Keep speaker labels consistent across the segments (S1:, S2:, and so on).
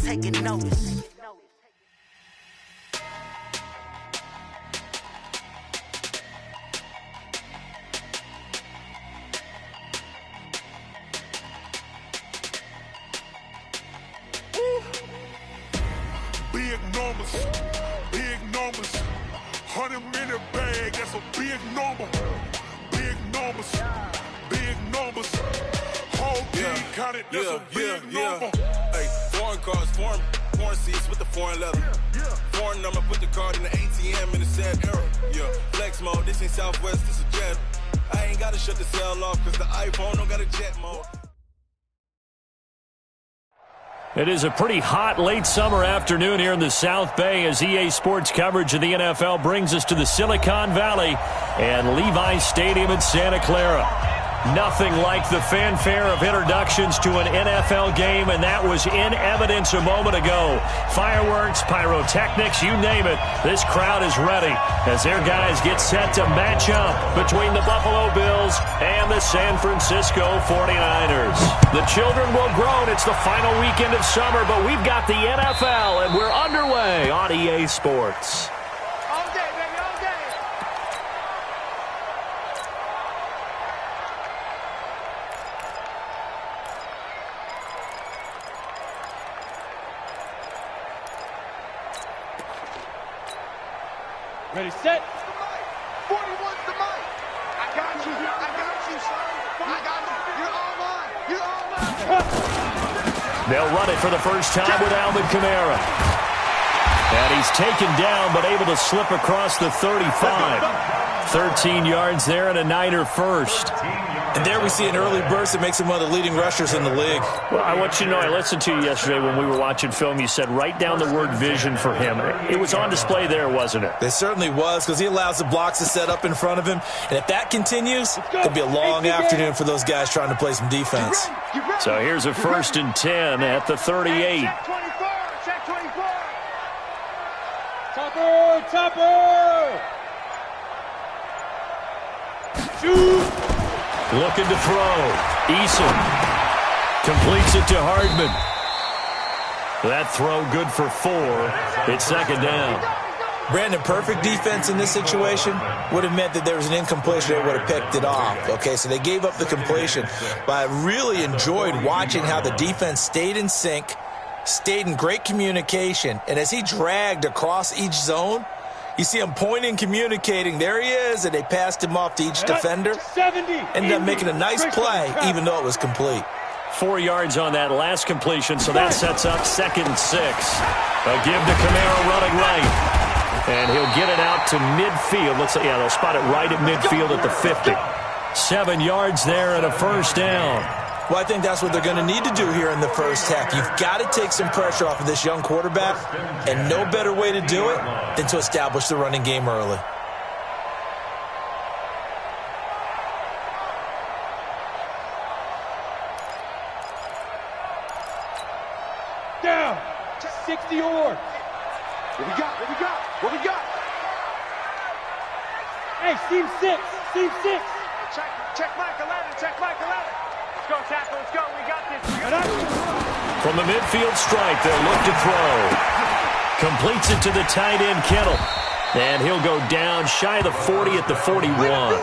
S1: taking notice.
S2: Big numbers, 100-minute bag, that's a big number. Big numbers, whole team counted, that's a big number.
S3: Hey, foreign cars, foreign seats with the foreign leather. Foreign number, put the card in the ATM in the sad era. Yeah, flex mode, this ain't Southwest, this is jet. I ain't gotta shut the cell off, cause the iPhone don't got a jet mode.
S4: It is a pretty hot late summer afternoon here in the South Bay as EA Sports coverage of the NFL brings us to the Silicon Valley and Levi's Stadium in Santa Clara. Nothing like the fanfare of introductions to an NFL game, and that was in evidence a moment ago. Fireworks, pyrotechnics, you name it. This crowd is ready as their guys get set to match up between the Buffalo Bills and the San Francisco 49ers. The children will groan. It's the final weekend of summer, but we've got the NFL, and we're underway on EA Sports.
S5: Ready, set.
S6: 41's the mic. I got you, son. I got you. You're all mine.
S4: They'll run it for the first time with Alvin Kamara. And he's taken down, but able to slip across the 35. 13 yards there and a Niner first.
S7: And there we see an early burst that makes him one of the leading rushers in the league.
S4: Well, I want you to know, I listened to you yesterday when we were watching film. You said write down the word vision for him. It was on display there, wasn't it?
S7: It certainly was, because he allows the blocks to set up in front of him. And if that continues, it'll be a long afternoon for those guys trying to play some defense.
S4: So here's a 1st and 10 at the 38.
S6: Check 24.
S5: Topper. Shoot.
S4: Looking to throw. Eason completes it to Hardman. That throw good for 4. It's 2nd down.
S7: Brandon, perfect defense in this situation would have meant that there was an incompletion. They would have picked it off. Okay, so they gave up the completion. But I really enjoyed watching how the defense stayed in sync, stayed in great communication. And as he dragged across each zone, you see him pointing, communicating. There he is, and they passed him off to each defender. Ended up making a nice play, even though it was complete.
S4: 4 yards on that last completion, so that sets up 2nd and 6. A give to Kamara running right. And he'll get it out to midfield. Looks like, yeah, they'll spot it right at midfield at the 50. 7 yards there and a 1st down.
S7: Well, I think that's what they're going to need to do here in the first half. You've got to take some pressure off of this young quarterback, and no better way to do it than to establish the running game early.
S5: Down. 60 or.
S6: What we got?
S5: Hey, seam 6.
S6: Check Michael Allen. Let's go, tackle. Let's go. We got this.
S4: From the midfield stripe, they'll look to throw. Completes it to the tight end, Kittle. And he'll go down shy of the 40 at the 41.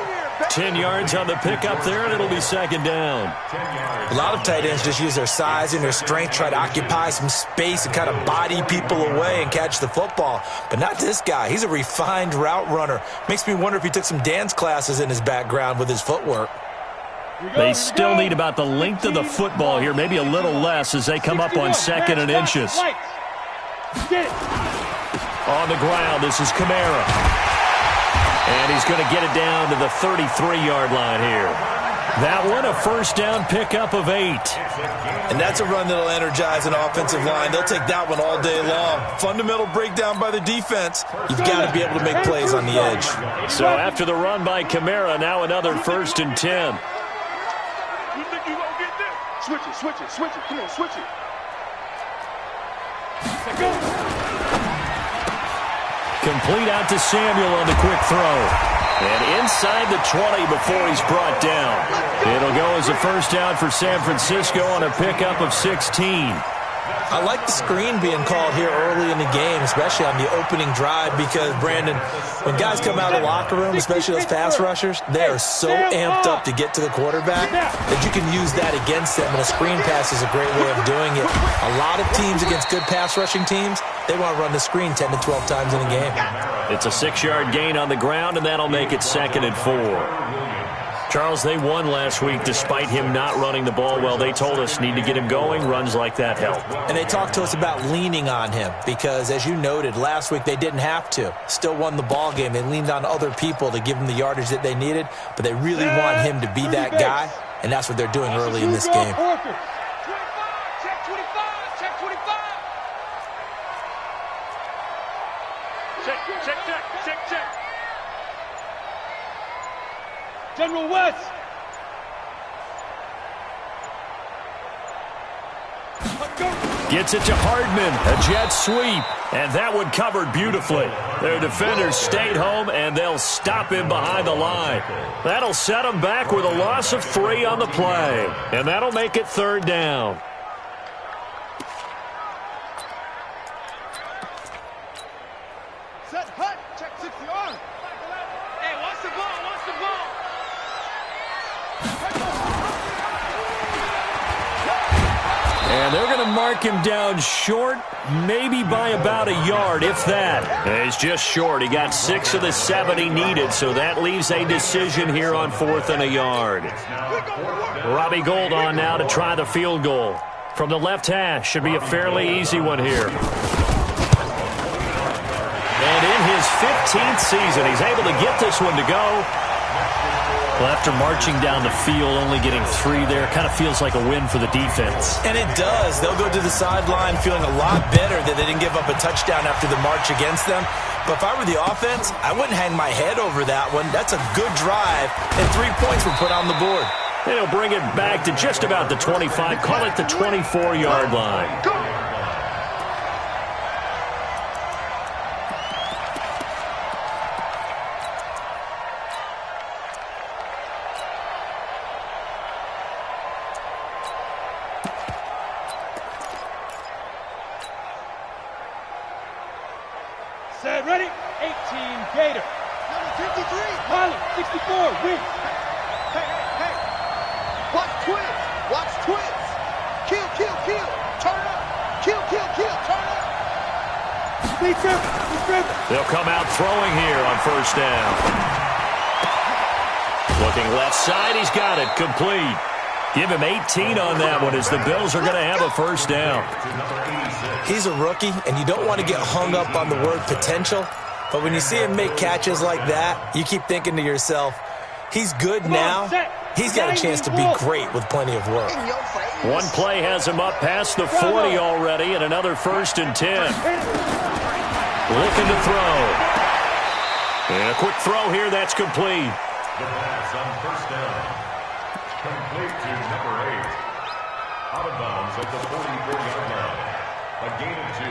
S4: 10 yards on the pickup there, and it'll be 2nd down.
S7: A lot of tight ends just use their size and their strength, try to occupy some space and kind of body people away and catch the football. But not this guy. He's a refined route runner. Makes me wonder if he took some dance classes in his background with his footwork.
S4: They still need about the length of the football here, maybe a little less as they come up on 2nd and inches. On the ground, this is Kamara. And he's going to get it down to the 33-yard line here. That one, a 1st down pickup of 8.
S7: And that's a run that'll energize an offensive line. They'll take that one all day long. Fundamental breakdown by the defense. You've got to be able to make plays on the edge.
S4: So after the run by Kamara, now another 1st and 10.
S6: You think you gonna get this? Switch it. Come on, switch it.
S4: Complete out to Samuel on the quick throw. And inside the 20 before he's brought down. It'll go as a 1st down for San Francisco on a pickup of 16.
S7: I like the screen being called here early in the game, especially on the opening drive, because, Brandon, when guys come out of the locker room, especially those pass rushers, they are so amped up to get to the quarterback that you can use that against them, and a screen pass is a great way of doing it. A lot of teams against good pass rushing teams, they want to run the screen 10 to 12 times in a game.
S4: It's a 6-yard gain on the ground, and that'll make it 2nd and 4. Charles, they won last week despite him not running the ball well. They told us need to get him going. Runs like that help.
S7: And they talked to us about leaning on him because, as you noted, last week they didn't have to. Still won the ball game. They leaned on other people to give them the yardage that they needed, but they really want him to be that guy, and that's what they're doing early in this game.
S5: Check. General West.
S4: Gets it to Hardman. A jet sweep. And that one covered beautifully. Their defenders stayed home, and they'll stop him behind the line. That'll set them back with a loss of 3 on the play. And that'll make it 3rd down.
S6: Set, hut, check 60 on. Hey, watch the ball, watch the ball.
S4: And they're going to mark him down short, maybe by about a yard, if that. And he's just short. He got 6 of the 7 he needed, so that leaves a decision here on 4th and a yard. Robbie Gould on now to try the field goal. From the left hash, should be a fairly easy one here. And in his 15th season, he's able to get this one to go. Well, after marching down the field, only getting 3 there, kind of feels like a win for the defense.
S7: And it does. They'll go to the sideline feeling a lot better that they didn't give up a touchdown after the march against them. But if I were the offense, I wouldn't hang my head over that one. That's a good drive, and 3 points were put on the board.
S4: And he'll bring it back to just about the 25, call it the 24-yard line.
S5: Set, ready? 18, Gator.
S6: Number 53.
S5: Holly, 64, win.
S6: Hey. Watch twins. Watch twins. Kill. Turn up. Kill. Turn up.
S5: Be careful.
S4: They'll come out throwing here on 1st down. Looking left side, he's got it, complete. Give him 18 on that one as the Bills are going to have a 1st down.
S7: He's a rookie, and you don't want to get hung up on the word potential, but when you see him make catches like that, you keep thinking to yourself, he's good now. He's got a chance to be great with plenty of work.
S4: One play has him up past the 40 already, and another 1st and 10. Looking to throw. And a quick throw here, that's complete.
S2: The pass on 1st down. Complete to number 8. Out of bounds at the 44-yard line. A gain of 2.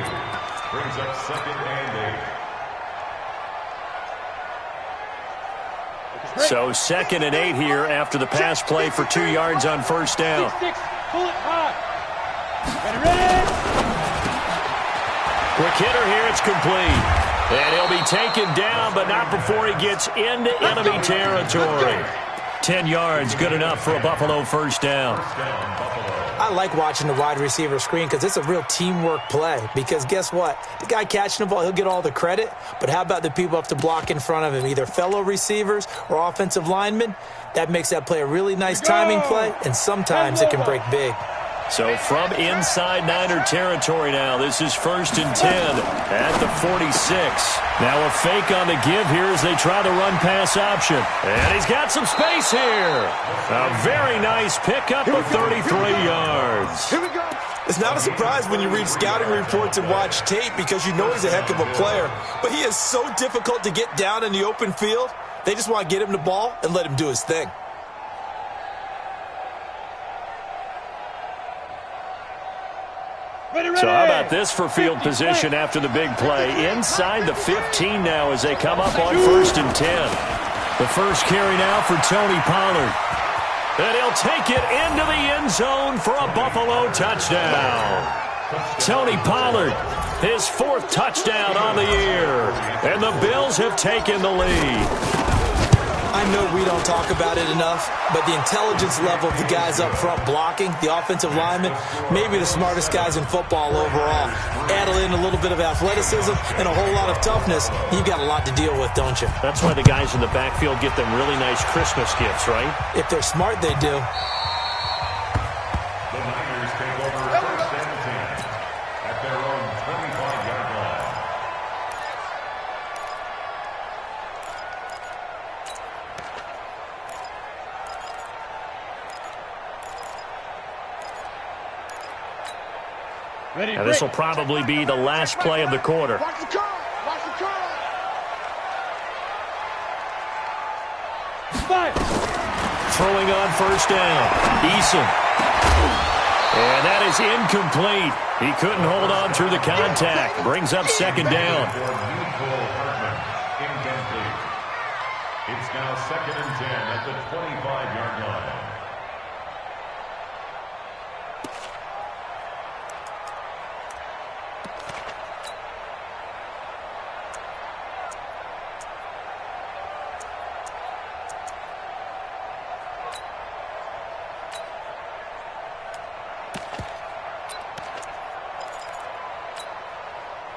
S2: Brings up 2nd and 8.
S4: So 2nd and 8 here after the pass play for 2 yards on 1st down.
S5: 6, pull it high. Ready?
S4: Quick hitter here, it's complete. And he'll be taken down, but not before he gets into enemy territory. 10 yards, good enough for a Buffalo 1st down.
S7: I like watching the wide receiver screen because it's a real teamwork play. Because guess what? The guy catching the ball, he'll get all the credit. But how about the people up to block in front of him, either fellow receivers or offensive linemen? That makes that play a really nice timing play, and sometimes it can break big.
S4: So from inside Niner territory now, this is 1st and 10 at the 46. Now a fake on the give here as they try the run-pass option. And he's got some space here. A very nice pickup of 33 yards.
S6: Here we go.
S7: It's not a surprise when you read scouting reports and watch tape because you know he's a heck of a player. But he is so difficult to get down in the open field. They just want to get him the ball and let him do his thing.
S4: So how about this for field position after the big play? Inside the 15 now as they come up on 1st and 10. The first carry now for Tony Pollard. And he'll take it into the end zone for a Buffalo touchdown. Tony Pollard, his 4th touchdown on the year. And the Bills have taken the lead.
S7: I know we don't talk about it enough, but the intelligence level of the guys up front blocking, the offensive linemen, maybe the smartest guys in football overall. Add in a little bit of athleticism and a whole lot of toughness, you've got a lot to deal with, don't you?
S4: That's why the guys in the backfield get them really nice Christmas gifts, right?
S7: If they're smart, they do.
S2: The Niners take over 1st and 10 at their own 25-yard line.
S5: Ready,
S4: Now, this will probably be the last play of the quarter.
S6: Watch the curl. Watch the curl.
S5: Fire.
S4: Throwing on 1st down. Eason. And that is incomplete. He couldn't hold on through the contact. Brings up 2nd down.
S2: Incomplete. It's now 2nd and 10 at the 25-yard line.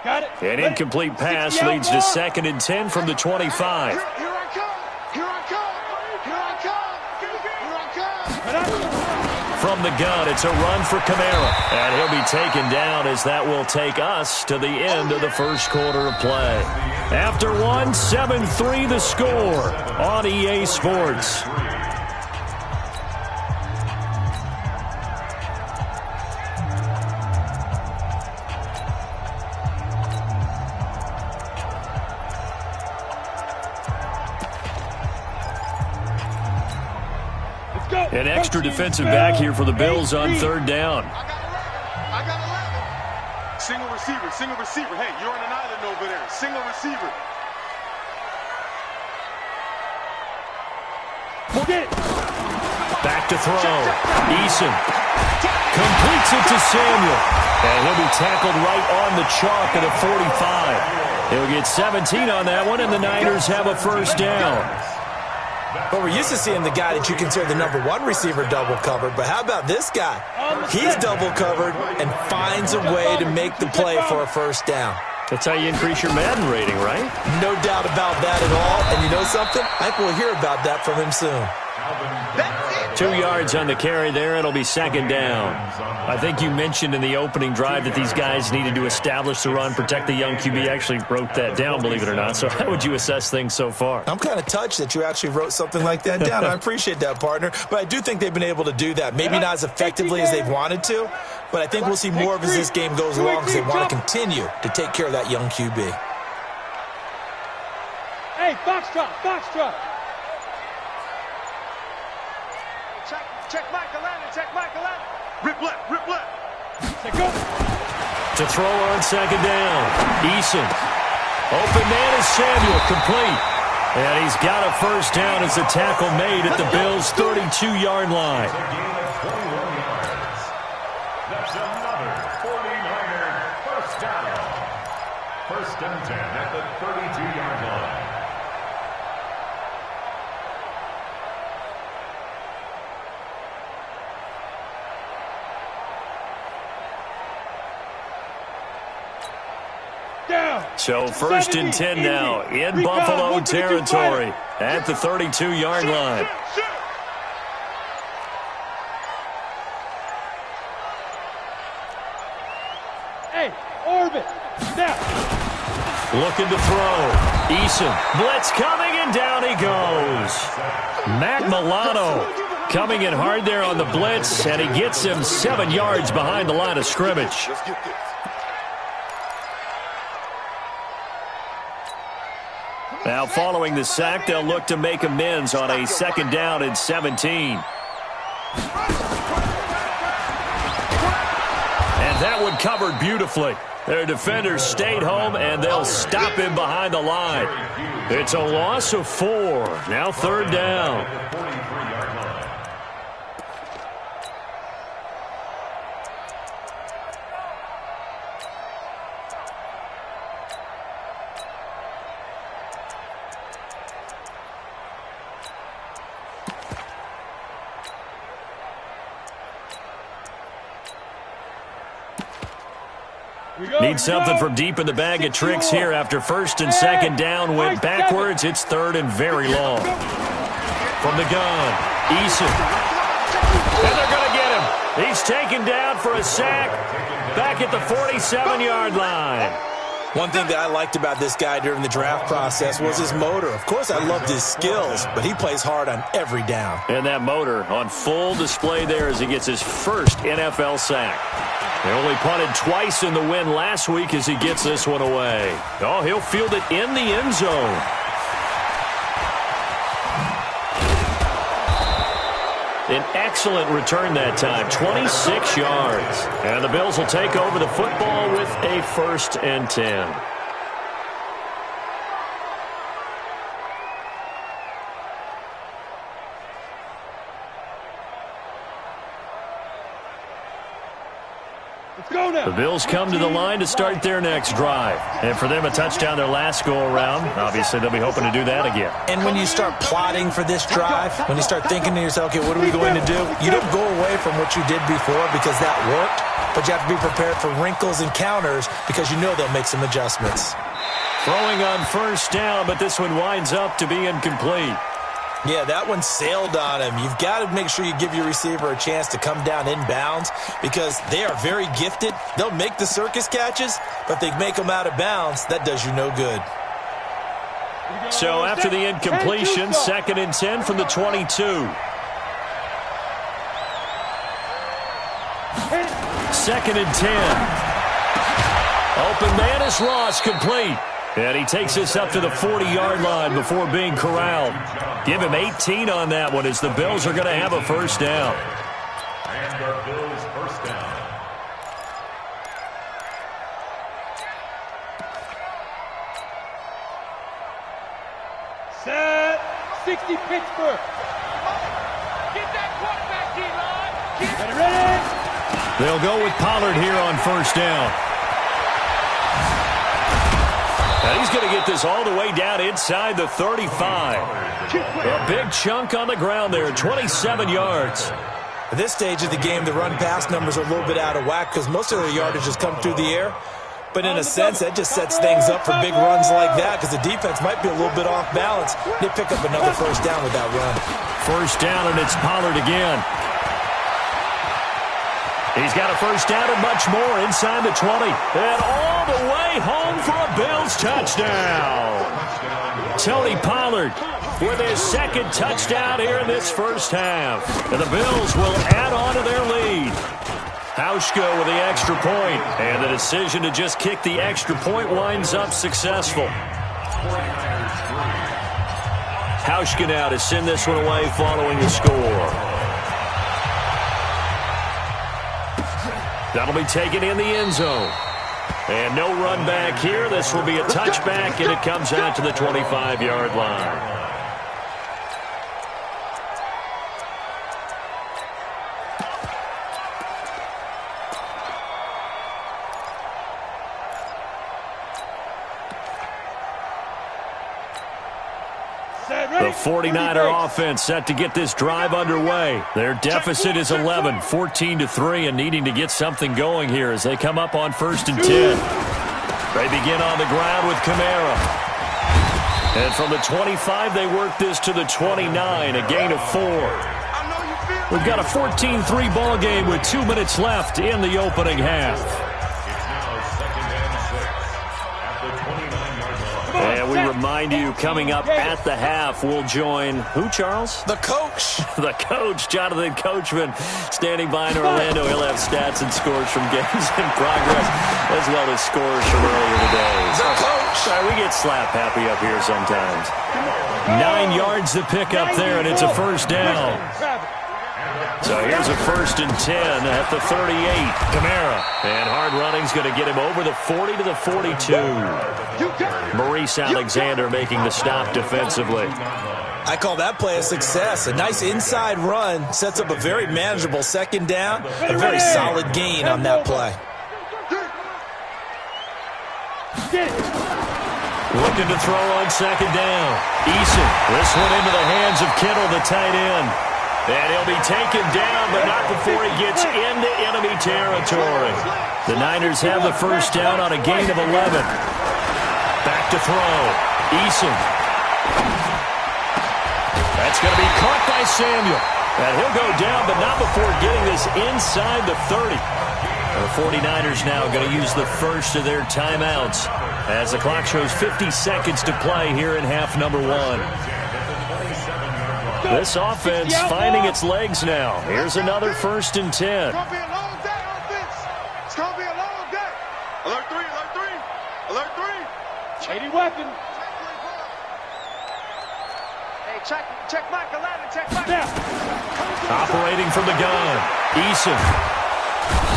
S5: Got it.
S4: An incomplete pass leads to 2nd and 10 from the 25.
S6: Here I come. Here I come. Here I come. Here I come.
S4: From the gun, it's a run for Kamara. And he'll be taken down as that will take us to the end of the 1st quarter of play. After 1, 7-3 the score on EA Sports. An extra defensive back here for the Bills on 3rd down.
S6: I got 11.
S1: Single receiver, single receiver. Hey, you're on an island over there. Single receiver.
S5: Get it.
S4: Back to throw. Eason completes it to Samuel. And he'll be tackled right on the chalk at a 45. He'll get 17 on that one, and the Niners have a 1st down.
S7: But we're used to seeing the guy that you consider the #1 receiver double covered. But how about this guy? He's double covered and finds a way to make the play for a 1st down.
S4: That's how you increase your Madden rating, right?
S7: No doubt about that at all. And you know something? I think we'll hear about that from him soon.
S4: 2 yards on the carry there. It'll be 2nd down. I think you mentioned in the opening drive that these guys needed to establish the run, protect the young QB. Actually wrote that down, believe it or not. So how would you assess things so far?
S7: I'm kind of touched that you actually wrote something like that down. I appreciate that, partner. But I do think they've been able to do that. Maybe not as effectively as they've wanted to, but I think we'll see more of as this game goes along because they want to continue to take care of that young QB.
S5: Hey, foxtrot, foxtrot.
S6: Check Michael Allen. Check Michael Allen.
S1: Rip left, rip left.
S5: Say go.
S4: To throw on 2nd down. Eason. Open man is Samuel, complete. And he's got a 1st down as the tackle made at the Bills' 32-yard line.
S2: That's another 49er 1st down. 1st and 10 at the 32-yard line.
S4: So 1st and 10 now in Buffalo territory at the 32-yard line.
S5: Hey, orbit. Now.
S4: Looking to throw. Eason. Blitz coming, and down he goes. Matt Milano coming in hard there on the blitz, and he gets him 7 yards behind the line of scrimmage.
S1: Let's get this.
S4: Now, following the sack, they'll look to make amends on a 2nd down and 17. And that one covered beautifully. Their defenders stayed home, and they'll stop him behind the line. It's a loss of 4. Now 3rd down. Need something from deep in the bag of tricks here after first and second down went backwards. It's third and very long. From the gun, Eason. And they're going to get him. He's taken down for a sack back at the 47-yard line.
S7: One thing that I liked about this guy during the draft process was his motor. Of course, I loved his skills, but he plays hard on every down.
S4: And that motor on full display there as he gets his first NFL sack. They only punted twice in the win last week as he gets this one away. Oh, he'll field it in the end zone. An excellent return that time, 26 yards. And the Bills will take over the football with a 1st and 10. The Bills come to the line to start their next drive. And for them, a touchdown their last go-around. Obviously, they'll be hoping to do that again.
S7: And when you start plotting for this drive, when you start thinking to yourself, okay, what are we going to do? You don't go away from what you did before because that worked, but you have to be prepared for wrinkles and counters because you know they'll make some adjustments.
S4: Throwing on first down, but this one winds up to be incomplete.
S7: Yeah, that one sailed on him. You've got to make sure you give your receiver a chance to come down inbounds because they are very gifted. They'll make the circus catches, but they make them out of bounds. That does you no good.
S4: So after the incompletion, 2nd and 10 from the 22. Second and 10. Open man is Ross, complete. And he takes this up to the 40-yard line before being corralled. Give him 18 on that one as the Bills are going to have a first down.
S2: And the Bills first down.
S5: Set. 60 Pittsburgh.
S6: Get that quarterback, D-line.
S5: Get ready.
S4: They'll go with Pollard here on first down. And he's going to get this all the way down inside the 35. A big chunk on the ground there, 27 yards.
S7: At this stage of the game, the run-pass numbers are a little bit out of whack because most of their yardage has come through the air. But in a sense, that just sets things up for big runs like that because the defense might be a little bit off balance. They pick up another first down with that run.
S4: First down, and it's Pollard again. He's got a first down and much more inside the 20. And all the way home for a Bills touchdown. Tony Pollard with his 2nd touchdown here in this first half. And the Bills will add on to their lead. Hauschka with the extra point. And the decision to just kick the extra point winds up successful. Hauschka now to send this one away following the score. That'll be taken in the end zone. And no run back here. This will be a touchback, and it comes out to the 25-yard line. The 49er offense set to get this drive underway. Their deficit is 11, 14-3, and needing to get something going here as they come up on 1st and 10. They begin on the ground with Kamara. And from the 25, they work this to the 29, a gain of 4. We've got a 14-3 ball game with 2 minutes left in the opening half. And we remind you, coming up at the half, we'll join who, Charles?
S7: The coach.
S4: The coach, Jonathan Coachman, standing by in Orlando. He'll have stats and scores from games in progress, as well as scores from earlier today.
S7: The coach.
S4: Sorry, we get slap happy up here sometimes. 9 yards to pick up there, and it's a first down. So here's a 1st and 10 at the 38. Kamara. And hard running's going to get him over the 40 to the 42. Maurice Alexander making the stop defensively.
S7: I call that play a success. A nice inside run sets up a very manageable 2nd down. A very solid gain on that play.
S4: Looking to throw on 2nd down. Eason. This one into the hands of Kittle, the tight end. And he'll be taken down, but not before he gets into enemy territory. The Niners have the first down on a gain of 11. Back to throw. Eason. That's going to be caught by Samuel. And he'll go down, but not before getting this inside the 30. The 49ers now going to use the first of their timeouts as the clock shows 50 seconds to play here in half number 1. This offense finding its legs now. Here's another 1st and 10.
S6: It's going to be a long day, offense. It's going to be a long day.
S1: Alert 3, alert 3. Alert 3.
S5: Lady weapon.
S6: Hey, check Mike 11, check Mike.
S4: Operating from the gun. Eason.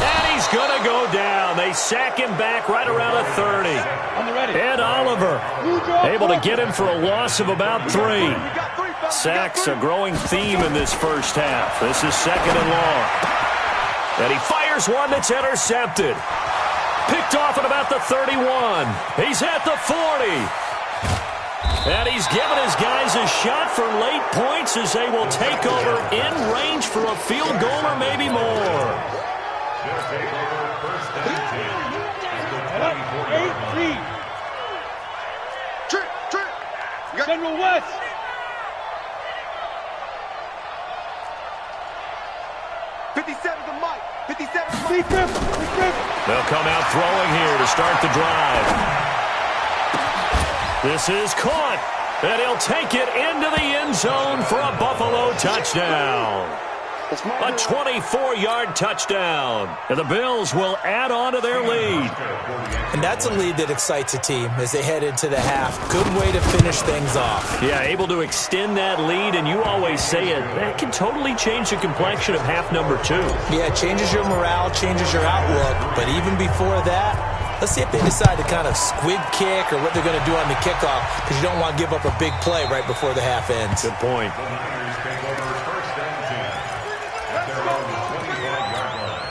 S4: And he's going to go down. They sack him back right around a 30.
S5: On the ready.
S4: Ed Oliver able to get him for a loss of about 3. Sacks a growing theme in this first half. This is 2nd and long. And he fires one that's intercepted. Picked off at about the 31. He's at the 40. And he's given his guys a shot for late points as they will take over in range for a field goal or maybe more.
S2: They'll take over 1st and 10.
S5: 8-3.
S6: Trent.
S5: General West.
S4: They'll come out throwing here to start the drive. This is caught, and he'll take it into the end zone for a Buffalo touchdown. A 24-yard touchdown. And the Bills will add on to their lead.
S7: And that's a lead that excites a team as they head into the half. Good way to finish things off.
S4: Yeah, able to extend that lead, and you always say it, that can totally change the complexion of half number 2.
S7: Yeah, it changes your morale, changes your outlook. But even before that, let's see if they decide to kind of squib kick or what they're going to do on the kickoff, because you don't want to give up a big play right before the half ends.
S4: Good point.
S2: The Niners take over 1st and 10 at their own 25-yard line.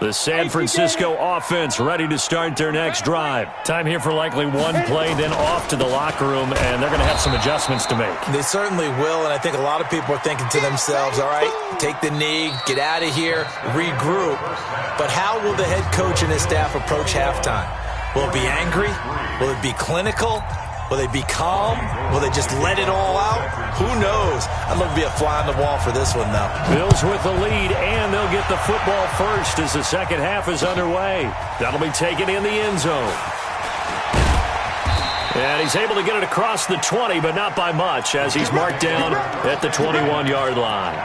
S4: The San Francisco offense ready to start their next drive. Time here for likely one play, then off to the locker room, and they're going to have some adjustments to make.
S7: They certainly will, and I think a lot of people are thinking to themselves, all right, take the knee, get out of here, regroup. But how will the head coach and his staff approach halftime? Will it be angry? Will it be clinical? Will they be calm? Will they just let it all out? Who knows? I'd love to be a fly on the wall for this one, though.
S4: Bills with the lead, and they'll get the football first as the second half is underway. That'll be taken in the end zone. And he's able to get it across the 20, but not by much, as he's marked down at the 21-yard line.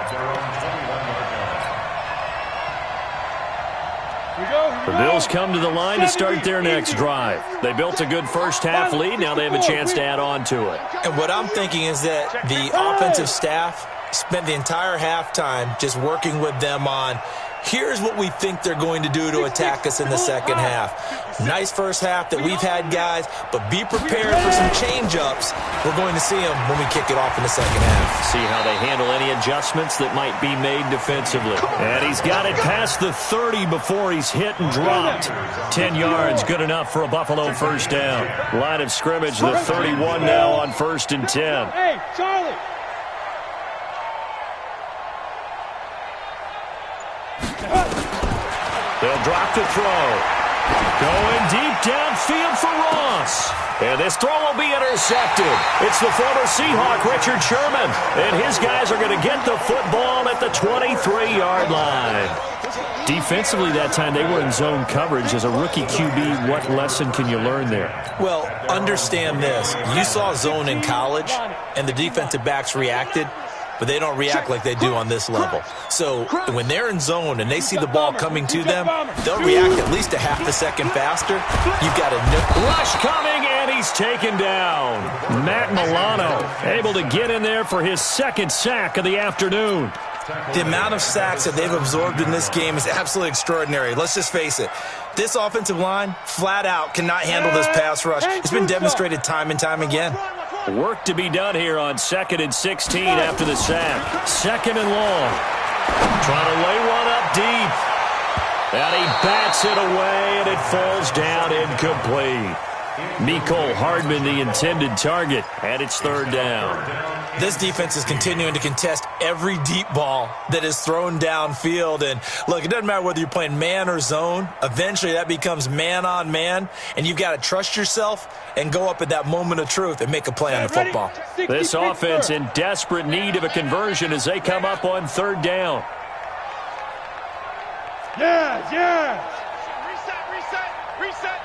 S4: The Bills come to the line to start their next drive. They built a good first half lead. Now they have a chance to add on to it.
S7: And what I'm thinking is that the offensive staff spent the entire halftime just working with them on, here's what we think they're going to do to attack us in the second half. Nice first half that we've had, guys, but be prepared for some change-ups. We're going to see them when we kick it off in the second half.
S4: See how they handle any adjustments that might be made defensively. And he's got it past the 30 before he's hit and dropped. 10 yards, good enough for a Buffalo first down. Line of scrimmage, the 31 now on 1st and 10.
S5: Hey, Charlie.
S4: They'll drop to throw. Going deep downfield for Ross. And this throw will be intercepted. It's the former Seahawk, Richard Sherman. And his guys are going to get the football at the 23-yard line. Defensively that time, they were in zone coverage. As a rookie QB, what lesson can you learn there?
S7: Well, understand this. You saw zone in college, and the defensive backs reacted, but they don't react like they do on this level. So when they're in zone and they see the ball coming to them, they'll react at least a half a second faster. You've got a
S4: rush coming, and he's taken down. Matt Milano able to get in there for his second sack of the afternoon.
S7: The amount of sacks that they've absorbed in this game is absolutely extraordinary. Let's just face it. This offensive line, flat out, cannot handle this pass rush. It's been demonstrated time and time again.
S4: Work to be done here on 2nd and 16 after the sack. 2nd and long. Trying to lay one up deep. And he bats it away, and it falls down incomplete. Mecole Hardman, the intended target, and it's third down.
S7: This defense is continuing to contest every deep ball that is thrown downfield. And, look, it doesn't matter whether you're playing man or zone. Eventually, that becomes man-on-man, and you've got to trust yourself and go up at that moment of truth and make a play on the football.
S4: This offense in desperate need of a conversion as they come up on third down.
S5: Yes.
S6: Reset.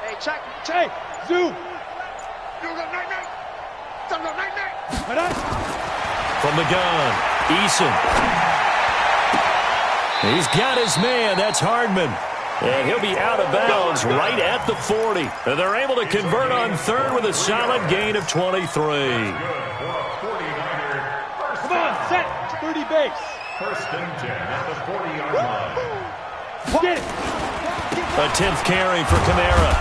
S6: Hey, check.
S5: Hey, Zoo.
S6: Night.
S4: From the gun, Eason. He's got his man. That's Hardman. And he'll be out of bounds right at the 40. And they're able to convert on third with a solid gain of 23.
S5: Come on, set. 30 base.
S2: First and 10 at the 40-yard line.
S5: Get it.
S4: A 10th carry for Kamara.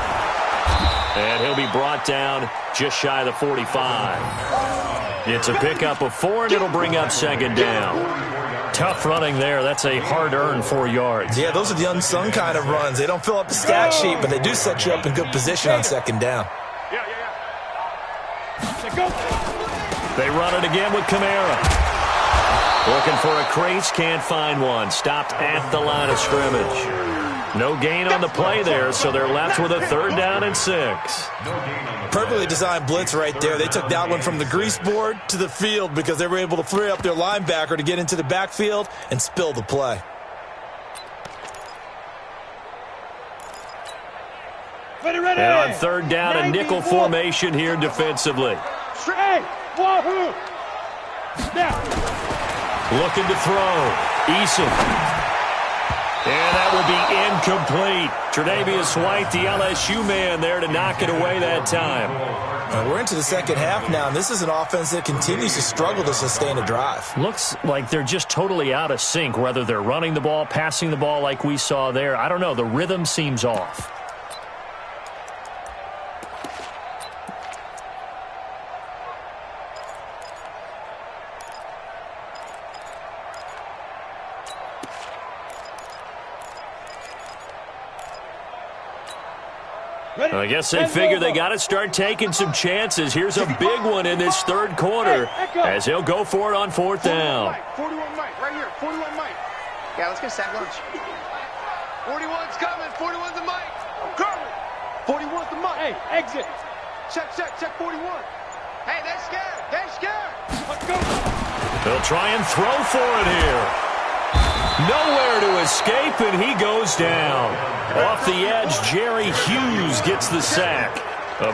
S4: And he'll be brought down just shy of the 45. It's a pickup of 4, and it'll bring up second down. Tough running there. That's a hard-earned 4 yards.
S7: Yeah, those are the unsung kind of runs. They don't fill up the stat sheet, but they do set you up in good position on second down.
S4: They run it again with Kamara. Looking for a crease, can't find one. Stopped at the line of scrimmage. No gain on the play there, so they're left with a third down and 6.
S7: Perfectly designed blitz right there. They took that one from the grease board to the field because they were able to free up their linebacker to get into the backfield and spill the play.
S4: And on third down, a nickel formation here defensively.
S5: Hey, wahoo! Now.
S4: Looking to throw. Eason. And that will be incomplete. Tre'Davious White, the LSU man, there to knock it away that time.
S7: We're into the second half now, and this is an offense that continues to struggle to sustain a drive.
S4: Looks like they're just totally out of sync, whether they're running the ball, passing the ball like we saw there. I don't know. The rhythm seems off. I guess they figure they got to start taking some chances. Here's a big one in this third quarter as he'll go for it on fourth down.
S6: 41 Mike, right here. 41 Mike. Yeah, let's get sack lunch. 41's coming. 41's the Mike. I'm coming. 41's the Mike.
S5: Hey, exit.
S6: Check 41. Hey, they're scared.
S5: Let's go.
S4: They'll try and throw for it here. Nowhere to escape, and he goes down. Off the edge, Jerry Hughes gets the sack.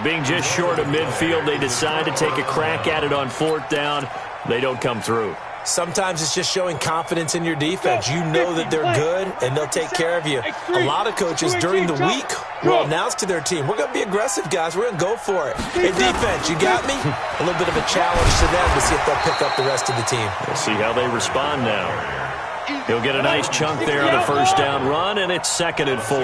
S4: Being just short of midfield, they decide to take a crack at it on fourth down. They don't come through.
S7: Sometimes it's just showing confidence in your defense. You know that they're good, and they'll take care of you. A lot of coaches during the week will announce to their team, we're going to be aggressive, guys. We're going to go for it. Hey, defense, you got me? A little bit of a challenge to them to see if they'll pick up the rest of the team.
S4: We'll see how they respond now. He'll get a nice chunk there on the first down run, and it's 2nd and 4.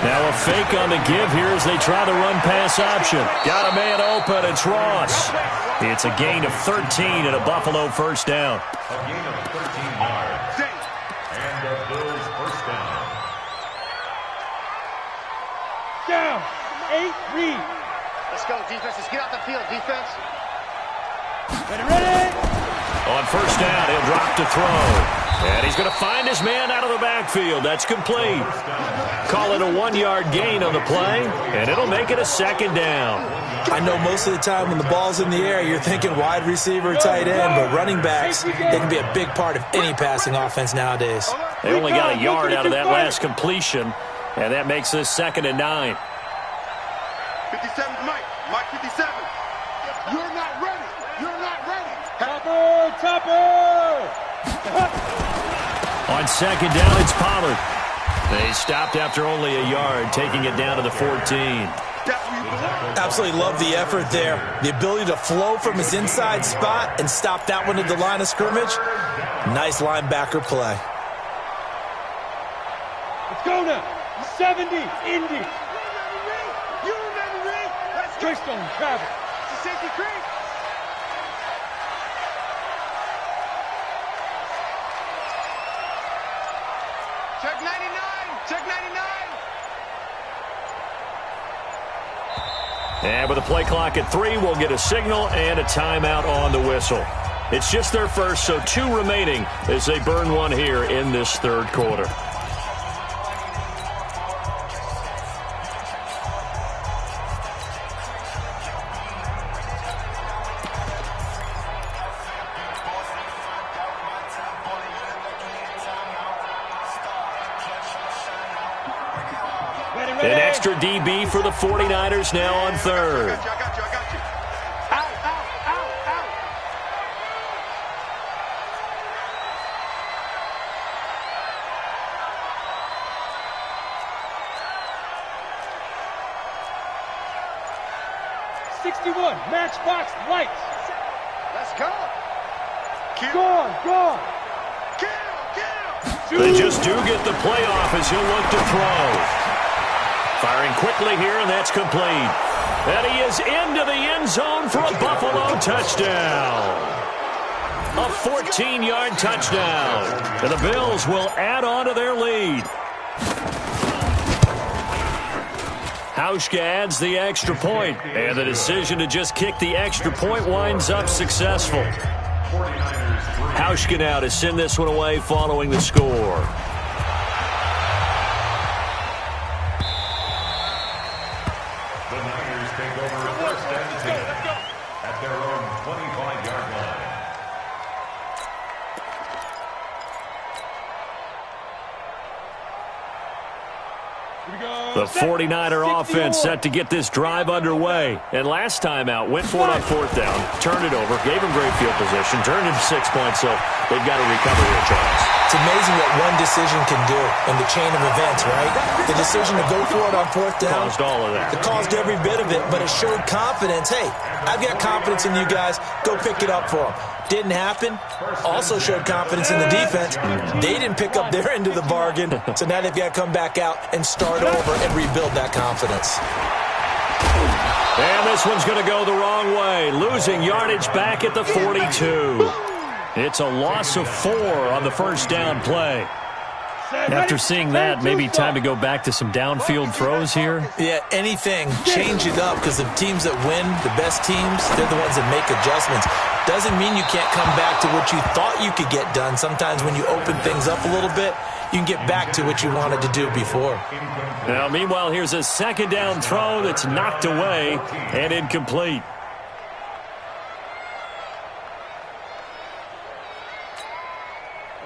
S4: Now a fake on the give here as they try the run-pass option. Got a man open, it's Ross. It's a gain of 13 and a Buffalo first down.
S2: A gain of 13 yards. And the Bills first down.
S5: Down. 8 read.
S6: Let's go, defense. Let's get out the field, defense.
S5: Ready?
S4: On first down, he'll drop to throw. And he's going to find his man out of the backfield. That's complete. Call it a 1-yard gain on the play, and it'll make it a second down.
S7: I know most of the time when the ball's in the air, you're thinking wide receiver, tight end, but running backs, they can be a big part of any passing offense nowadays.
S4: They only got a yard out of that last completion, and that makes this 2nd and 9.
S1: 57's Mike. Mike 57. You're not ready.
S5: Topper!
S4: On second down, it's Pollard. They stopped after only a yard, taking it down to the 14.
S7: Absolutely love the effort there. The ability to flow from his inside spot and stop that one at the line of scrimmage. Nice linebacker play.
S5: Let's go now. 70, Indy.
S6: You remember me? Let's go.
S5: Twist on Travis.
S6: It's a safety creek.
S4: And with a play clock at 3, we'll get a signal and a timeout on the whistle. It's just their first, so 2 remaining as they burn one here in this third quarter. An extra DB for the 49ers now on third.
S6: I got you. Out.
S5: 61, matchbox lights.
S6: Let's go.
S5: Gone.
S6: Kill.
S4: They just do get the playoff as he'll look to throw. Firing quickly here, and that's complete. And he is into the end zone for a Buffalo touchdown. A 14-yard touchdown. And the Bills will add on to their lead. Hauschka adds the extra point, and the decision to just kick the extra point winds up successful. Hauschka now to send this one away following the score. The 49er offense set to get this drive underway. And last time out, went for it on 4th down, turned it over, gave him great field position, turned into 6 points, so they've got to recover here, Charles.
S7: It's amazing what one decision can do in the chain of events, right? The decision to go for it on 4th down.
S4: Caused all of that.
S7: It caused every bit of it, but it showed confidence. Hey, I've got confidence in you guys. Go pick it up for them. Didn't happen. Also showed confidence in the defense. They didn't pick up their end of the bargain, so now they've got to come back out and start over and rebuild that confidence.
S4: And this one's going to go the wrong way, losing yardage back at the 42. It's a loss of 4 on the first down play. After seeing that, maybe time to go back to some downfield throws here.
S7: Yeah, anything. Change it up, because the teams that win, the best teams, they're the ones that make adjustments. Doesn't mean you can't come back to what you thought you could get done. Sometimes when you open things up a little bit, you can get back to what you wanted to do before.
S4: Now, meanwhile, here's a second down throw that's knocked away and incomplete.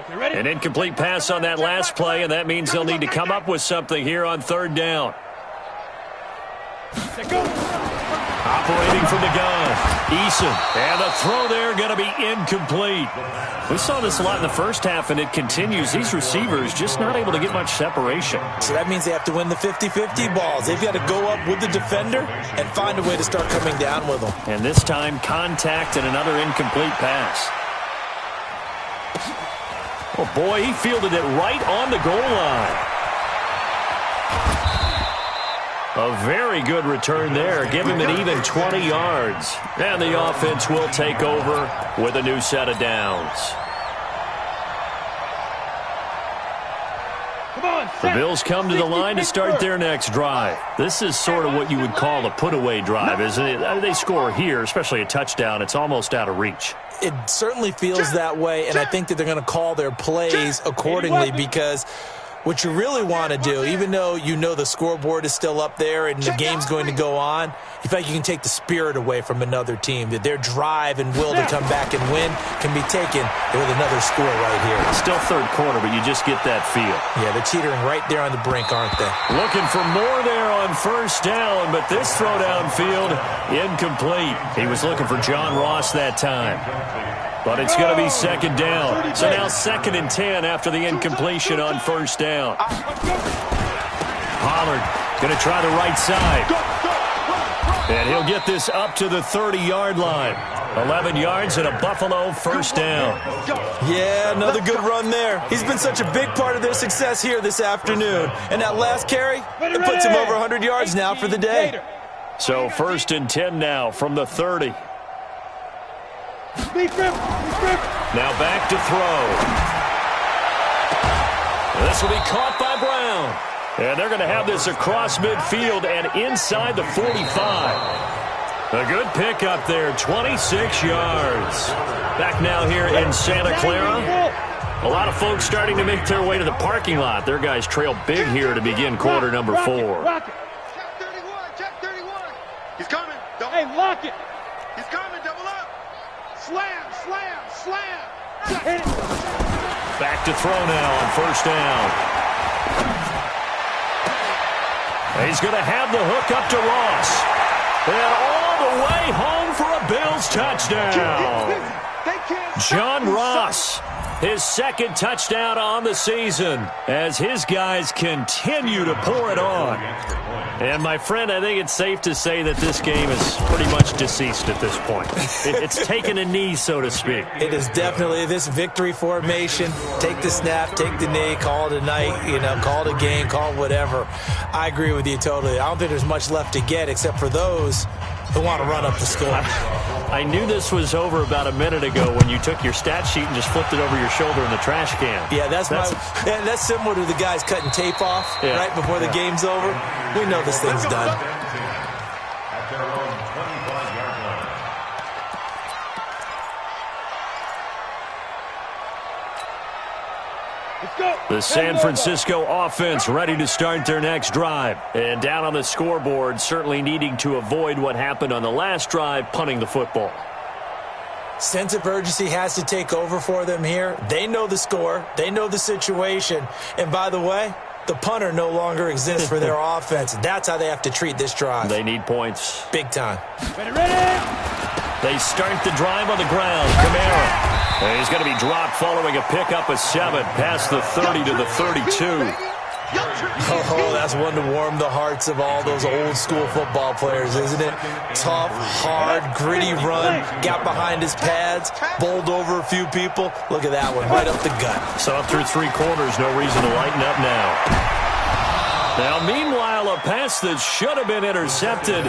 S4: An incomplete pass on that last play, and that means they'll need to come up with something here on 3rd down. Operating from the gun, Eason, and the throw there going to be incomplete. We saw this a lot in the first half, and it continues. These receivers just not able to get much separation.
S7: So that means they have to win the 50-50 balls. They've got to go up with the defender and find a way to start coming down with them.
S4: And this time, contact and another incomplete pass. Oh, boy, he fielded it right on the goal line. A very good return there. Give him an even 20 yards. And the offense will take over with a new set of downs. The Bills come to the line to start their next drive. This is sort of what you would call a put-away drive, isn't it? They score here, especially a touchdown. It's almost out of reach.
S7: It certainly feels that way, and I think that they're going to call their plays accordingly, because what you really want to do, even though you know the scoreboard is still up there and the game's going to go on, you feel like you can take the spirit away from another team, that their drive and will to come back and win can be taken with another score right here.
S4: Still third quarter, but you just get that feel.
S7: Yeah, they're teetering right there on the brink, aren't they?
S4: Looking for more there on first down, but this throw downfield, incomplete. He was looking for John Ross that time. But it's going to be second down. So now 2nd and 10 after the incompletion on first down. Pollard going to try the right side. And he'll get this up to the 30-yard line. 11 yards and a Buffalo first down.
S7: Yeah, another good run there. He's been such a big part of their success here this afternoon. And that last carry, it puts him over 100 yards now for the day.
S4: So 1st and 10 now from the 30. Now back to throw. This will be caught by Brown. And they're going to have this across midfield and inside the 45. A good pickup there, 26 yards. Back now here in Santa Clara. A lot of folks starting to make their way to the parking lot. Their guys trail big here to begin quarter number 4.
S6: Check 31, check 31.
S1: He's coming. Double.
S6: Hey, lock it.
S1: He's coming. Double up.
S6: Slam, slam, slam. Hit it.
S4: Back to throw now on first down. He's going to have the hook up to Ross. And all the way home for a Bills touchdown. John Ross, his second touchdown on the season as his guys continue to pour it on. And, my friend, I think it's safe to say that this game is pretty much deceased at this point. It's taken a knee, so to speak.
S7: It is definitely this victory formation. Take the snap, take the knee, call it a night, call it a game, call it whatever. I agree with you totally. I don't think there's much left to get except for those who want to run up the score.
S4: I knew this was over about a minute ago when you took your stat sheet and just flipped it over your shoulder in the trash can.
S7: Yeah, that's similar to the guys cutting tape off right before the game's over. We know this thing's done.
S2: At their own 25-yard line.
S4: The San Francisco offense ready to start their next drive. And down on the scoreboard, certainly needing to avoid what happened on the last drive, punting the football.
S7: Sense of urgency has to take over for them here. They know the score. They know the situation. And by the way, the punter no longer exists for their offense. That's how they have to treat this drive.
S4: They need points.
S7: Big time.
S6: Ready.
S4: They start the drive on the ground. Kamara. And he's going to be dropped following a pickup of 7 past the 30 to the 32.
S7: Oh, that's one to warm the hearts of all those old school football players, isn't it? Tough, hard, gritty run. Got behind his pads, bowled over a few people. Look at that one, right up the gut.
S4: So up through 3 quarters, no reason to lighten up now. Now, meanwhile, a pass that should have been intercepted,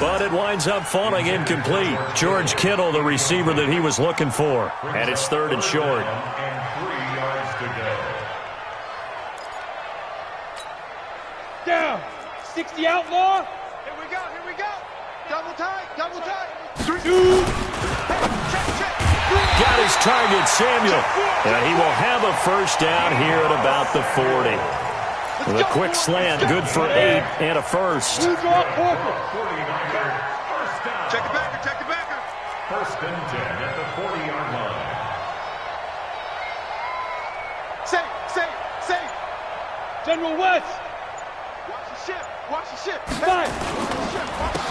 S4: but it winds up falling incomplete. George Kittle, the receiver that he was looking for. And it's 3rd and short.
S2: And 3 yards to go.
S6: Down. 60 outlaw. Here we go, here we go. Double tight, double tight. 3, 2. Check.
S4: Got his target, Samuel. And he will have a first down here at about the 40. With a quick slant, good for 8 and a first.
S2: Check the
S1: backer, check the backer.
S2: 1st and 10 at the 40-yard line.
S6: Safe.
S5: General West.
S6: Watch the ship.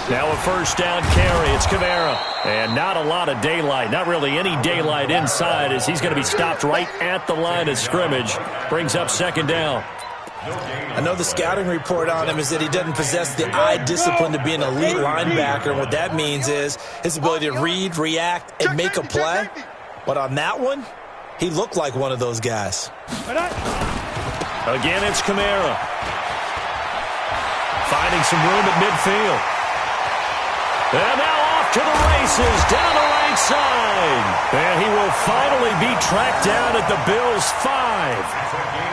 S4: Now a first down carry. It's Kamara. And not a lot of daylight. Not really any daylight inside as he's going to be stopped right at the line of scrimmage. Brings up 2nd down.
S7: I know the scouting report on him is that he doesn't possess the eye discipline to be an elite linebacker. And what that means is his ability to read, react, and make a play. But on that one, he looked like one of those guys.
S4: Again, it's Kamara. Finding some room at midfield. And now off to the races, down the right side. And he will finally be tracked down at the Bills' 5.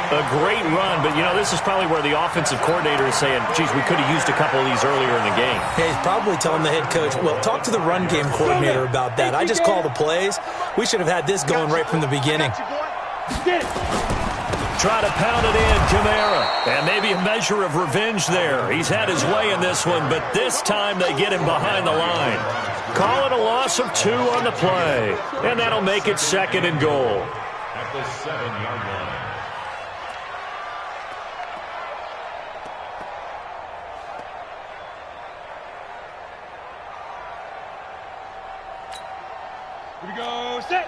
S4: A great run, but, this is probably where the offensive coordinator is saying, geez, we could have used a couple of these earlier in the game.
S7: Hey, he's probably telling the head coach, well, talk to the run game coordinator about that. I just call the plays. We should have had this going right from the beginning.
S4: Try to pound it in, Kamara. And maybe a measure of revenge there. He's had his way in this one, but this time they get him behind the line. Call it a loss of 2 on the play. And that'll make it 2nd and goal.
S2: At the 7-yard line.
S5: Here we go. Set.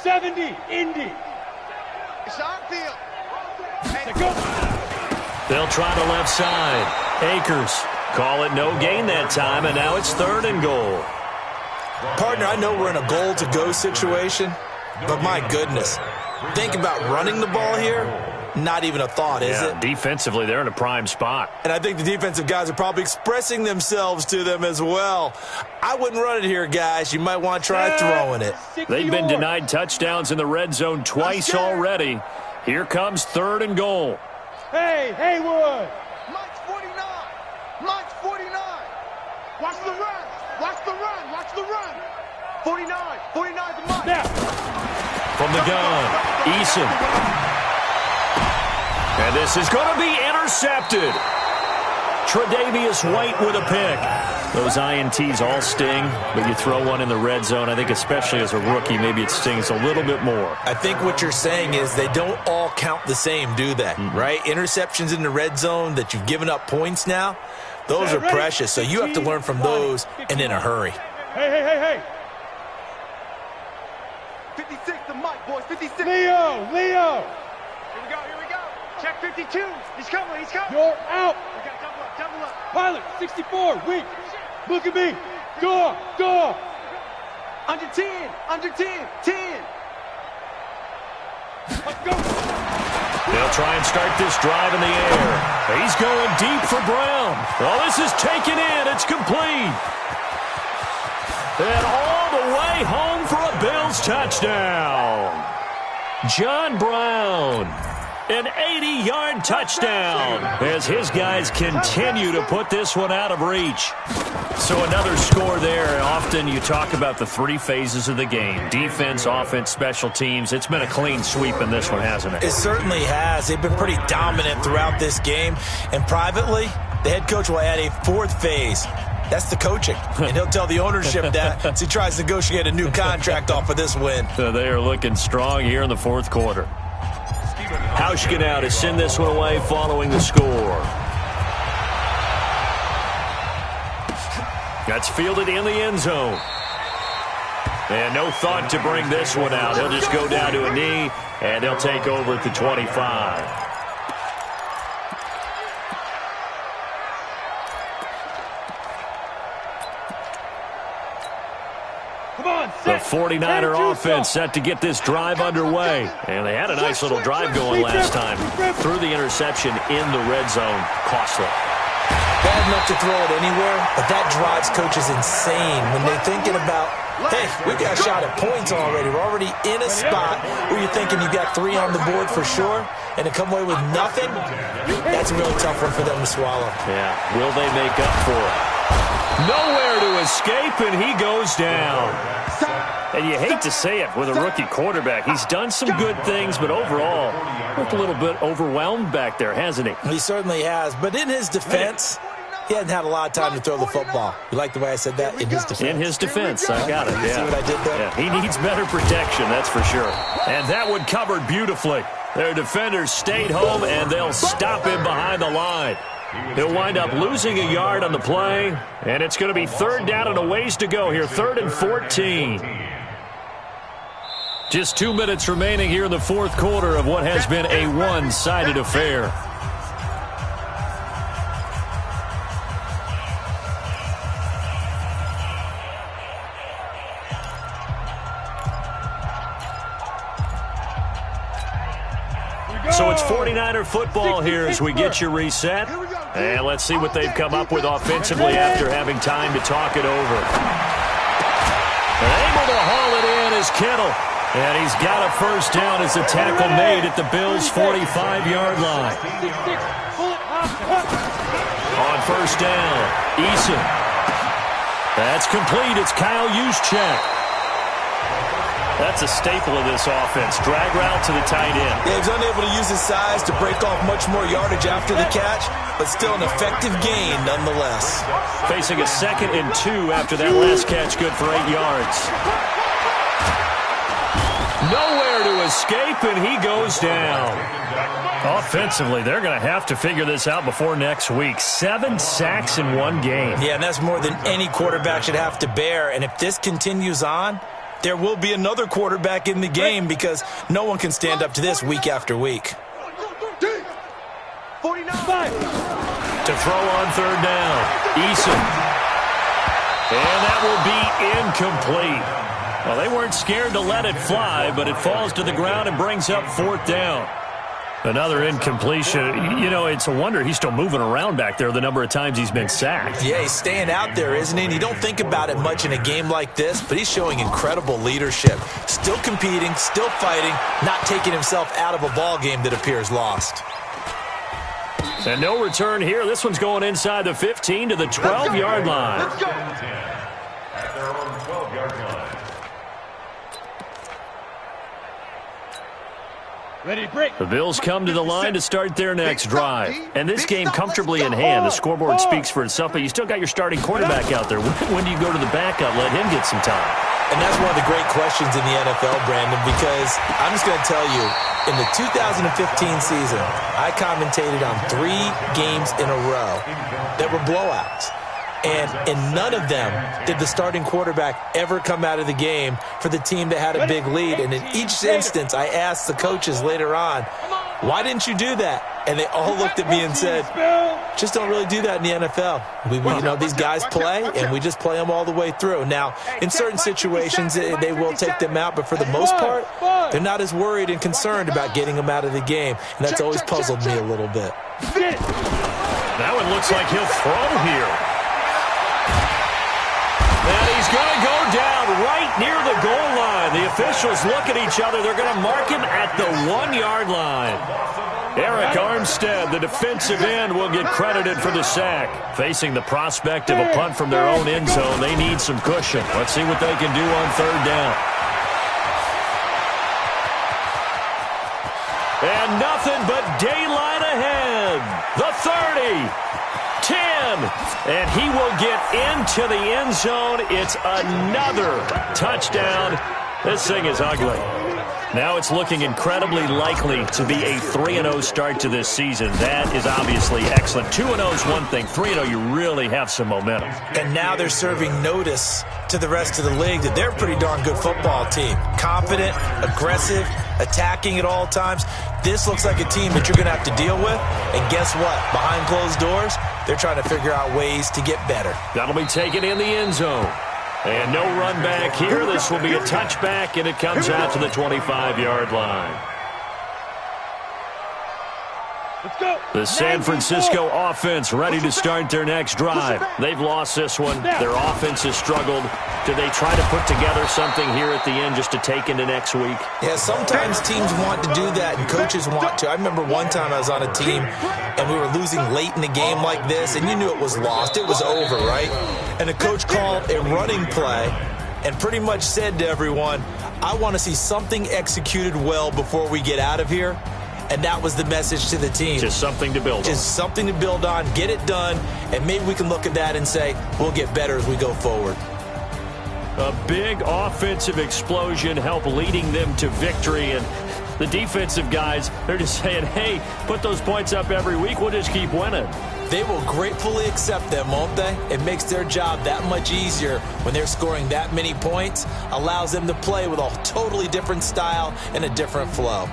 S5: 70. Indy.
S6: It's on field.
S5: Let's go.
S4: They'll try the left side. Akers. Call it no gain that time, and now it's 3rd and goal.
S7: Partner, I know we're in a goal-to-go situation, but my goodness, think about running the ball here. Not even a thought, is it?
S4: Defensively, they're in a prime spot.
S7: And I think the defensive guys are probably expressing themselves to them as well. I wouldn't run it here, guys. You might want to try throwing it.
S4: They've been denied touchdowns in the red zone twice already. Here comes 3rd and goal.
S5: Hey, Haywood.
S6: Watch the run. Watch the run. Watch the run. 49 the mark. Now.
S4: From the gun, Eason. And this is going to be intercepted. Tre'Davious White with a pick. Those INTs all sting, but you throw one in the red zone, I think especially as a rookie, maybe it stings a little bit more.
S7: I think what you're saying is they don't all count the same, do they? Right? Interceptions in the red zone that you've given up points now, those are precious, so you have to learn from those and in a hurry.
S6: Hey. 56 the mic, boys. 56. Leo. Here we go. Check 52. He's coming. You're out. We got double up. Pilot, 64, weak. Look at me. Go. Under 10. 10. Let's go.
S4: They'll try and start this drive in the air. He's going deep for Brown. Oh, this is taken in. It's complete. And all the way home for a Bills touchdown. John Brown. An 80-yard touchdown as his guys continue to put this one out of reach. So another score there. Often you talk about the three phases of the game. Defense, offense, special teams. It's been a clean sweep in this one, hasn't it?
S7: It certainly has. They've been pretty dominant throughout this game. And privately, the head coach will add a fourth phase. That's the coaching. And he'll tell the ownership that as he tries to negotiate a new contract off of this win.
S4: So they are looking strong here in the fourth quarter. Hauschka now to send this one away following the score. That's fielded in the end zone. And no thought to bring this one out. He'll just go down to a knee, and they'll take over at the 25. The 49er offense set to get this drive underway. And they had a nice little drive going last time. Threw the interception in the red zone. Costly.
S7: Bad enough to throw it anywhere, but that drives coaches insane when they're thinking about, hey, we got a shot at points already. We're already in a spot where you're thinking you got 3 on the board for sure, and to come away with nothing, that's a really tough one for them to swallow.
S4: Yeah, will they make up for it? Nowhere to escape, and he goes down. And you hate to say it with a rookie quarterback. He's done some good things, but overall, looked a little bit overwhelmed back there, hasn't he?
S7: He certainly has. But in his defense, he hasn't had a lot of time to throw the football. You like the way I said that? In his defense.
S4: In his defense, I got it. Yeah.
S7: See what I did there?
S4: Yeah, he needs better protection, that's for sure. And that one covered beautifully. Their defenders stayed home, and they'll stop him behind the line. He'll wind up losing a yard on the play, and it's going to be third down and a ways to go here, 3rd and 14. Just 2 minutes remaining here in the fourth quarter of what has been a one-sided affair. So it's 49er football here as we get you reset. And let's see what they've come up with offensively after having time to talk it over. Able to haul it in is Kittle. And he's got a first down as a tackle made at the Bills' 45-yard line. On first down, Eason. That's complete. It's Kyle Juszczyk. That's a staple of this offense. Drag route to the tight end.
S7: Yeah, he's unable to use his size to break off much more yardage after the catch, but still an effective gain nonetheless.
S4: Facing a 2nd and 2 after that last catch, good for 8 yards. Nowhere to escape, and he goes down. Offensively, they're going to have to figure this out before next week. 7 sacks in one game.
S7: Yeah, and that's more than any quarterback should have to bear. And if this continues on, there will be another quarterback in the game because no one can stand up to this week after week.
S6: 49.
S4: To throw on third down, Eason. And that will be incomplete. Well, they weren't scared to let it fly, but it falls to the ground and brings up 4th down. Another incompletion. You know, it's a wonder he's still moving around back there the number of times he's been sacked.
S7: Yeah, he's staying out there, isn't he? And you don't think about it much in a game like this, but he's showing incredible leadership. Still competing, still fighting, not taking himself out of a ball game that appears lost.
S4: And no return here. This one's going inside the 15 to the 12-yard line.
S2: Let's go. At their own 12-yard line.
S6: Ready, break.
S4: The Bills come to the line to start their next drive. And this game comfortably in hand. The scoreboard speaks for itself, but you still got your starting quarterback out there. When do you go to the backup, let him get some time?
S7: And that's one of the great questions in the NFL, Brandon, because I'm just going to tell you, in the 2015 season, I commentated on 3 games in a row that were blowouts. And in none of them did the starting quarterback ever come out of the game for the team that had a big lead. And in each instance, I asked the coaches later on, why didn't you do that? And they all looked at me and said, just don't really do that in the NFL. These guys play, and we just play them all the way through. Now, in certain situations, they will take them out, but for the most part, they're not as worried and concerned about getting them out of the game. And that's always puzzled me a little bit.
S4: That one looks like he'll throw here. And he's going to go down right near the goal line. The officials look at each other. They're going to mark him at the 1-yard line. Eric Armstead, the defensive end, will get credited for the sack. Facing the prospect of a punt from their own end zone, they need some cushion. Let's see what they can do on 3rd down. And nothing but daylight ahead. The 30. 10, and he will get into the end zone. It's another touchdown. This thing is ugly. Now it's looking incredibly likely to be a 3-0 start to this season. That is obviously excellent. 2-0 is one thing. 3-0, you really have some momentum.
S7: And now they're serving notice to the rest of the league that they're a pretty darn good football team. Confident, aggressive, attacking at all times. This looks like a team that you're going to have to deal with. And guess what? Behind closed doors, they're trying to figure out ways to get better.
S4: That'll be taken in the end zone. And no run back here. This will be a touchback, and it comes out to the 25-yard line.
S6: Let's go.
S4: The San Francisco offense ready to start their next drive. They've lost this one. Their offense has struggled. Do they try to put together something here at the end just to take into next week?
S7: Yeah, sometimes teams want to do that and coaches want to. I remember one time I was on a team and we were losing late in the game like this, and you knew it was lost. It was over, right? And the coach called a running play and pretty much said to everyone, I want to see something executed well before we get out of here. And that was the message to the team.
S4: Just something to build on.
S7: Just something to build on, get it done, and maybe we can look at that and say, we'll get better as we go forward.
S4: A big offensive explosion helped leading them to victory. And the defensive guys, they're just saying, hey, put those points up every week. We'll just keep winning.
S7: They will gratefully accept them, won't they? It makes their job that much easier when they're scoring that many points, allows them to play with a totally different style and a different flow.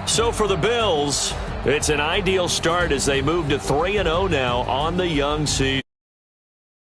S4: So for the Bills, it's an ideal start as they move to 3-0 now on the young season.